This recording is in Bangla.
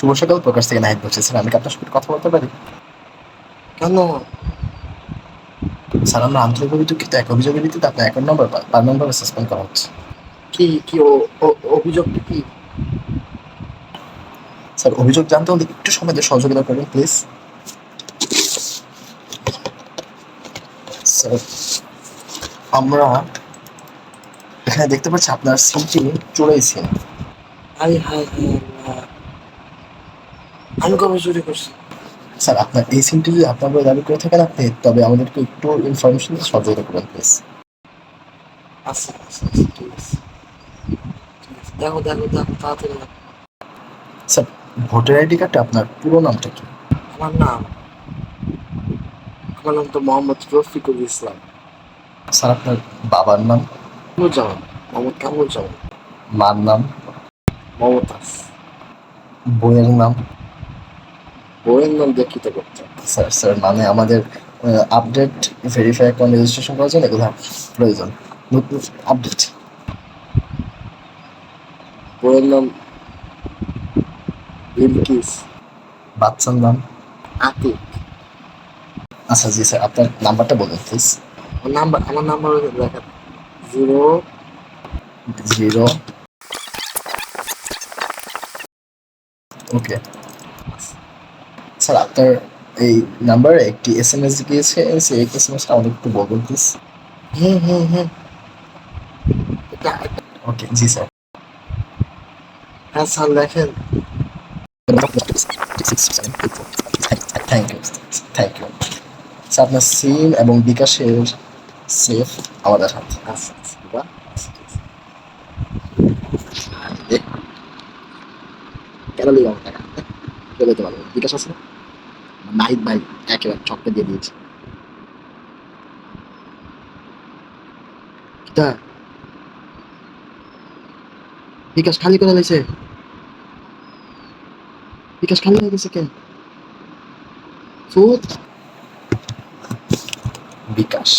শুভ সকাল, প্রকাশ থেকে নাহিদ বলছি। স্যার, আমি কি আপনার সাথে কথা বলতে পারি? কেন? স্যার, আমরা আন্তরিকভাবে দুঃখিত। এক অভিযোগের ভিত্তিতে আপনার অ্যাকাউন্ট নম্বর পার্মানেন্টভাবে সাসপেন্ড করা হচ্ছে। কি কি অভিযোগটা কি? স্যার, অভিযোগ জানতে হলে একটু সময় দিয়ে সহযোগিতা করবেন প্লিজ। স্যার, আমরা এখানে দেখতে পাচ্ছি আপনার সিমটি চোরাই সিম। হাই হাই হাই আল্লাহ, আমি কবে চুরি করছি? স্যার, আপনার এই সিমটি যদি আপনার বলে দাবি করে থাকেন আপনি, তবে আমাদেরকে একটু ইনফরমেশন দিয়ে সহযোগিতা করবেন প্লিজ। আচ্ছা আচ্ছা আচ্ছা, ঠিক আছে ঠিক আছে, দেখো দেখো দেখো তাড়াতাড়ি দেখো। স্যার, ভোটার আইডি কার্ডে আপনার পুরো নামটা কি? আমার নাম আমার নাম তো মোহাম্মদ রফিকুল ইসলাম। স্যার, আপনার বাবার নাম? কামরুজ্জামান, মোহাম্মদ কামরুজ্জামান। মার নাম? মমতাজ। বইয়ের নাম? বইয়ের নাম দীক্ষিত গুপ্তা। স্যার স্যার মানে আমাদের আপডেট ভেরিফাই অ্যাকাউন্ট রেজিস্ট্রেশন করার জন্য এগুলো প্রয়োজন, নতুন আপডেট। বইয়ের নাম বিলকিস। বাচ্চার নাম? আতিক। আচ্ছা জি স্যার, আপনার নাম্বারটা বলুন প্লিজ। আমার নাম্বার দেখা 0। 0। ওকে স্যার, আপনার এই নাম্বারে একটি SMS গিয়েছে, সেই এসএমএসটা আমাদের একটু বলবেন প্লিজ। হ্যাঁ হ্যাঁ হ্যাঁ, এটা ওকে জি স্যার। হ্যাঁ স্যার লেখেন। Thank you thank you sir. আপনার সিম এবং বিকাশের সেফ আমাদের হাতে। আচ্ছা আচ্ছা বাহ, আচ্ছা ঠিক আছে। কেন লিখে আমার টাকা কেউ দিতে পারবে না। বিকাশ আছে না? নাহিদ ভাই একেবারে চকটা দিয়ে দিয়েছে। কিতা বিকাশ খালি করে লাইছে? বিকাশ খালি হয়ে গেছে কেন? ফুট বিকাশ